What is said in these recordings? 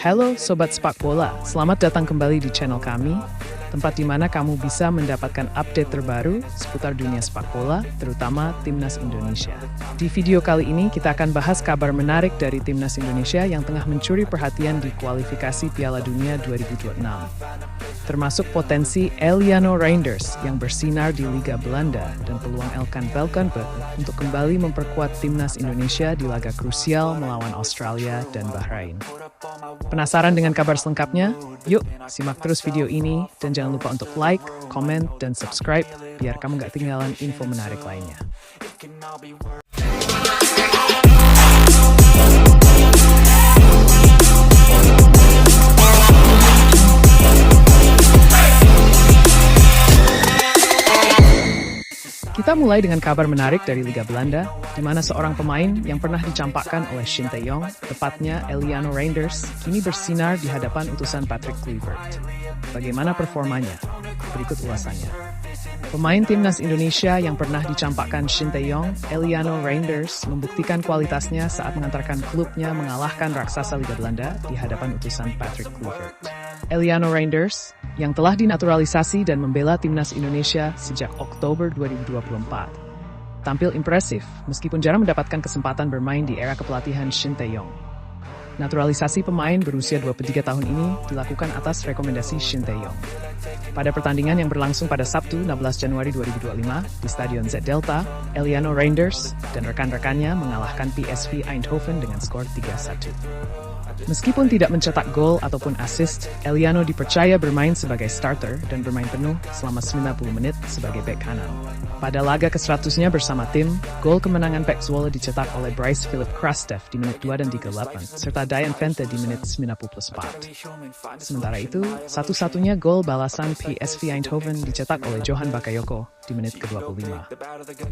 Halo Sobat Sepak Bola, selamat datang kembali di channel kami, tempat di mana kamu bisa mendapatkan update terbaru seputar dunia sepak bola, terutama Timnas Indonesia. Di video kali ini kita akan bahas kabar menarik dari Timnas Indonesia yang tengah mencuri perhatian di kualifikasi Piala Dunia 2026. Termasuk potensi Eliano Reinders yang bersinar di Liga Belanda dan peluang Elkan Bagot untuk kembali memperkuat Timnas Indonesia di laga krusial melawan Australia dan Bahrain. Penasaran dengan kabar selengkapnya? Yuk, simak terus video ini dan jangan lupa untuk like, komen, dan subscribe biar kamu gak ketinggalan info menarik lainnya. Kita mulai dengan kabar menarik dari Liga Belanda, di mana seorang pemain yang pernah dicampakkan oleh Shin Tae-yong, tepatnya Eliano Reinders, kini bersinar di hadapan utusan Patrick Kluivert. Bagaimana performanya? Berikut ulasannya. Pemain Timnas Indonesia yang pernah dicampakkan Shin Tae-yong, Eliano Reinders, membuktikan kualitasnya saat mengantarkan klubnya mengalahkan raksasa Liga Belanda di hadapan utusan Patrick Kluivert. Eliano Reinders, yang telah dinaturalisasi dan membela Timnas Indonesia sejak Oktober 2024. Tampil impresif meskipun jarang mendapatkan kesempatan bermain di era kepelatihan Shin Tae-yong. Naturalisasi pemain berusia 23 tahun ini dilakukan atas rekomendasi Shin Tae-yong. Pada pertandingan yang berlangsung pada Sabtu 16 Januari 2025 di Stadion Z Delta, Eliano Reinders dan rekan-rekannya mengalahkan PSV Eindhoven dengan skor 3-1. Meskipun tidak mencetak gol ataupun assist, Eliano dipercaya bermain sebagai starter dan bermain penuh selama 90 menit sebagai bek kanan. Pada laga ke-100-nya bersama tim, gol kemenangan Pek Zwolle dicetak oleh Bryce Philip Krastev di menit 2 dan 38, serta Dian Vente di menit 90+4. Sementara itu, satu-satunya gol balasan PSV Eindhoven dicetak oleh Johan Bakayoko di menit ke-25.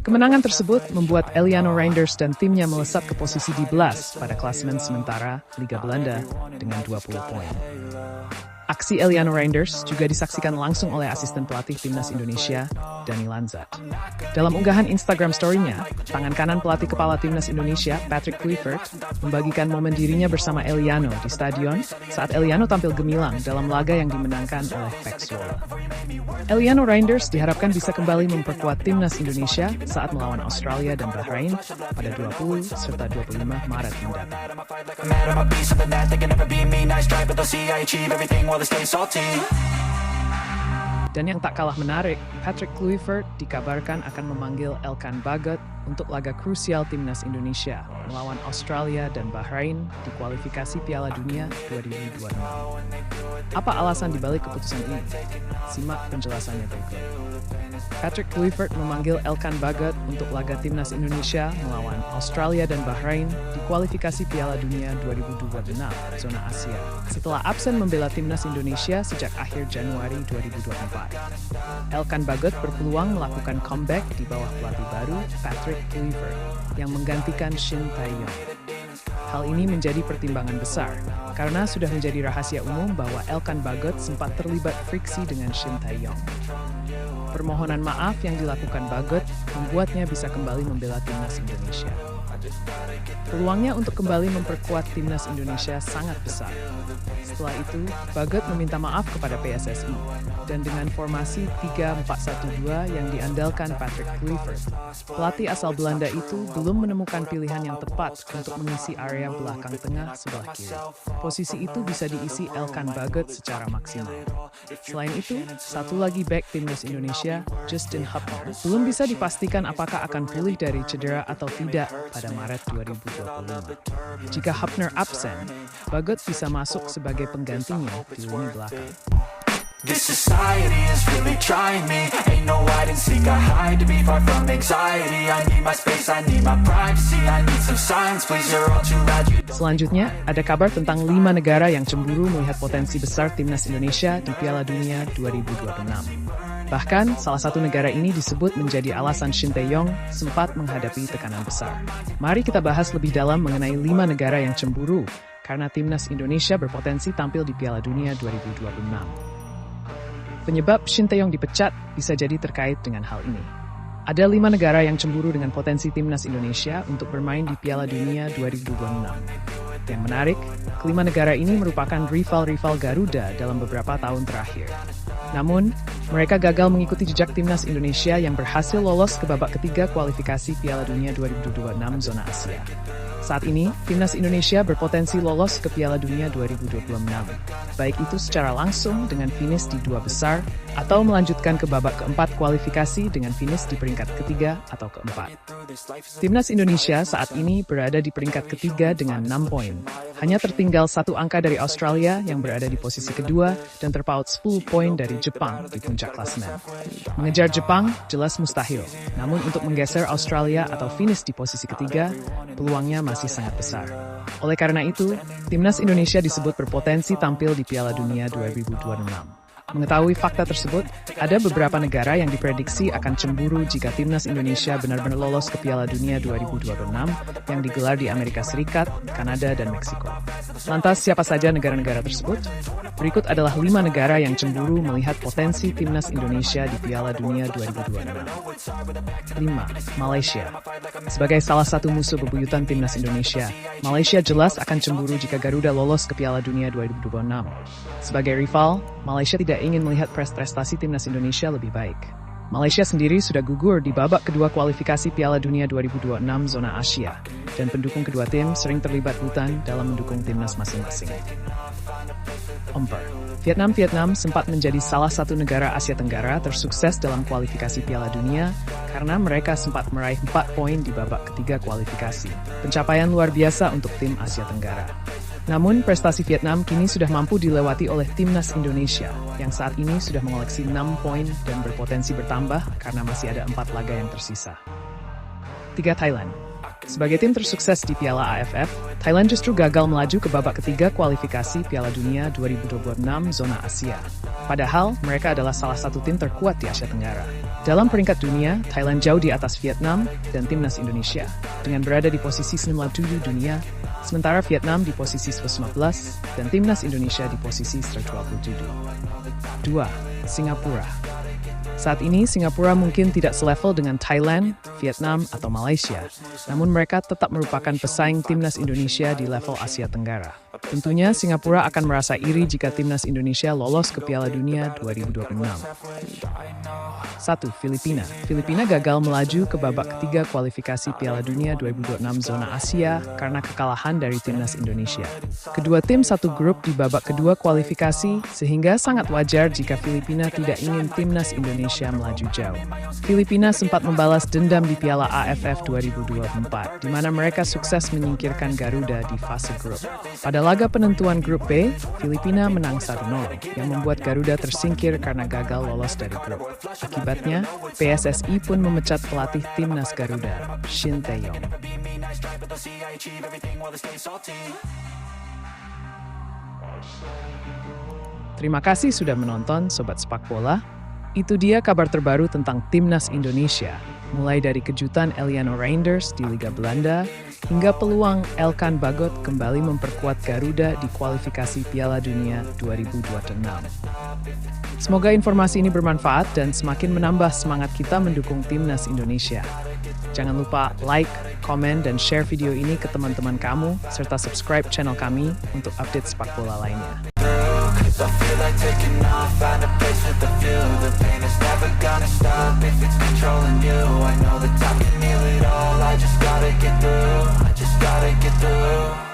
Kemenangan tersebut membuat Eliano Reinders dan timnya melesat ke posisi di belas pada klasemen sementara Liga Belanda dengan 20 poin. Aksi Eliano Reinders juga disaksikan langsung oleh asisten pelatih Timnas Indonesia, Dani Lanzat. Dalam unggahan Instagram story-nya, tangan kanan pelatih kepala Timnas Indonesia, Patrick Kluivert, membagikan momen dirinya bersama Eliano di stadion saat Eliano tampil gemilang dalam laga yang dimenangkan oleh Pek Zwolle. Eliano Reinders diharapkan bisa kembali memperkuat Timnas Indonesia saat melawan Australia dan Bahrain pada 20 serta 25 Maret mendatang. Dan yang tak kalah menarik, Patrick Kluivert dikabarkan akan memanggil Elkan Bagot untuk laga krusial Timnas Indonesia melawan Australia dan Bahrain di kualifikasi Piala Dunia 2026. Apa alasan dibalik keputusan ini? Simak penjelasannya berikut. Patrick Kluivert memanggil Elkan Bagot untuk laga Timnas Indonesia melawan Australia dan Bahrain di kualifikasi Piala Dunia 2026 zona Asia setelah absen membela Timnas Indonesia sejak akhir Januari 2024. Elkan Bagot berpeluang melakukan comeback di bawah pelatih baru Patrick Kluivert yang menggantikan Shin Tae-yong. Hal ini menjadi pertimbangan besar karena sudah menjadi rahasia umum bahwa Elkan Bagot sempat terlibat friksi dengan Shin Tae-yong. Permohonan maaf yang dilakukan Bagot membuatnya bisa kembali membela Timnas Indonesia. Peluangnya untuk kembali memperkuat Timnas Indonesia sangat besar. Setelah itu, Bagot meminta maaf kepada PSSI, dan dengan formasi 3-4-1-2 yang diandalkan Patrick Kluivert, pelatih asal Belanda itu belum menemukan pilihan yang tepat untuk mengisi area belakang tengah sebelah kiri. Posisi itu bisa diisi Elkan Bagot secara maksimal. Selain itu, satu lagi bek Timnas Indonesia, Justin Hupner, belum bisa dipastikan apakah akan pulih dari cedera atau tidak pada Maret 2025. Jika Hupner absen, Bagot bisa masuk sebagai penggantinya di lini belakang. This society is really trying me. Ain't no hide and seek, I hide to be far from anxiety. I need my space, I need my privacy. I need some silence, please, you're all too loud. Selanjutnya, ada kabar tentang 5 negara yang cemburu melihat potensi besar Timnas Indonesia di Piala Dunia 2026. Bahkan, salah satu negara ini disebut menjadi alasan Shin Tae-yong sempat menghadapi tekanan besar. Mari kita bahas lebih dalam mengenai 5 negara yang cemburu karena Timnas Indonesia berpotensi tampil di Piala Dunia 2026. Penyebab Shin Tae-yong dipecat bisa jadi terkait dengan hal ini. Ada 5 negara yang cemburu dengan potensi Timnas Indonesia untuk bermain di Piala Dunia 2026. Yang menarik, kelima negara ini merupakan rival-rival Garuda dalam beberapa tahun terakhir. Namun, mereka gagal mengikuti jejak timnas Indonesia yang berhasil lolos ke babak ketiga kualifikasi Piala Dunia 2026 zona Asia. Saat ini, timnas Indonesia berpotensi lolos ke Piala Dunia 2026, baik itu secara langsung dengan finish di dua besar, atau melanjutkan ke babak keempat kualifikasi dengan finish di peringkat ketiga atau keempat. Timnas Indonesia saat ini berada di peringkat ketiga dengan 6 poin. Hanya tertinggal satu angka dari Australia yang berada di posisi kedua dan terpaut 10 poin dari Jepang di puncak klasemen. Mengejar Jepang jelas mustahil, namun untuk menggeser Australia atau finish di posisi ketiga, peluangnya masih sangat besar. Oleh karena itu, timnas Indonesia disebut berpotensi tampil di Piala Dunia 2026. Mengetahui fakta tersebut, ada beberapa negara yang diprediksi akan cemburu jika timnas Indonesia benar-benar lolos ke Piala Dunia 2026 yang digelar di Amerika Serikat, Kanada, dan Meksiko. Lantas, siapa saja negara-negara tersebut? Berikut adalah 5 negara yang cemburu melihat potensi timnas Indonesia di Piala Dunia 2026. 5. Malaysia. Sebagai salah satu musuh bebuyutan timnas Indonesia, Malaysia jelas akan cemburu jika Garuda lolos ke Piala Dunia 2026. Sebagai rival, Malaysia tidak ingin melihat prestasi timnas Indonesia lebih baik. Malaysia sendiri sudah gugur di babak kedua kualifikasi Piala Dunia 2026 zona Asia, dan pendukung kedua tim sering terlibat hutan dalam mendukung timnas masing-masing. 4. Vietnam sempat menjadi salah satu negara Asia Tenggara tersukses dalam kualifikasi Piala Dunia karena mereka sempat meraih 4 poin di babak ketiga kualifikasi. Pencapaian luar biasa untuk tim Asia Tenggara. Namun, prestasi Vietnam kini sudah mampu dilewati oleh timnas Indonesia, yang saat ini sudah mengoleksi 6 poin dan berpotensi bertambah karena masih ada 4 laga yang tersisa. 3. Thailand. Sebagai tim tersukses di Piala AFF, Thailand justru gagal melaju ke babak ketiga kualifikasi Piala Dunia 2026 zona Asia. Padahal, mereka adalah salah satu tim terkuat di Asia Tenggara. Dalam peringkat dunia, Thailand jauh di atas Vietnam dan timnas Indonesia, dengan berada di posisi 97 dunia, sementara Vietnam di posisi 115 dan timnas Indonesia di posisi 127. 2. Singapura. Saat ini, Singapura mungkin tidak selevel dengan Thailand, Vietnam, atau Malaysia, namun mereka tetap merupakan pesaing timnas Indonesia di level Asia Tenggara. Tentunya, Singapura akan merasa iri jika timnas Indonesia lolos ke Piala Dunia 2026. 1. Filipina. Filipina gagal melaju ke babak ketiga kualifikasi Piala Dunia 2026 zona Asia karena kekalahan dari timnas Indonesia. Kedua tim satu grup di babak kedua kualifikasi, sehingga sangat wajar jika Filipina tidak ingin timnas Indonesia melaju jauh. Filipina sempat membalas dendam di Piala AFF 2024, di mana mereka sukses menyingkirkan Garuda di fase grup. Pada laga penentuan grup B, Filipina menang 1-0, yang membuat Garuda tersingkir karena gagal lolos dari grup. Akibatnya, PSSI pun memecat pelatih timnas Garuda, Shin Tae-yong. Terima kasih sudah menonton Sobat Sepak Bola. Itu dia kabar terbaru tentang timnas Indonesia, mulai dari kejutan Eliano Reinders di Liga Belanda, hingga peluang Elkan Bagot kembali memperkuat Garuda di kualifikasi Piala Dunia 2026. Semoga informasi ini bermanfaat dan semakin menambah semangat kita mendukung timnas Indonesia. Jangan lupa like, komen, dan share video ini ke teman-teman kamu, serta subscribe channel kami untuk update sepak bola lainnya. I feel like taking off, find a place with a view. The pain is never gonna stop if it's controlling you. I know that time can heal it all, I just gotta get through.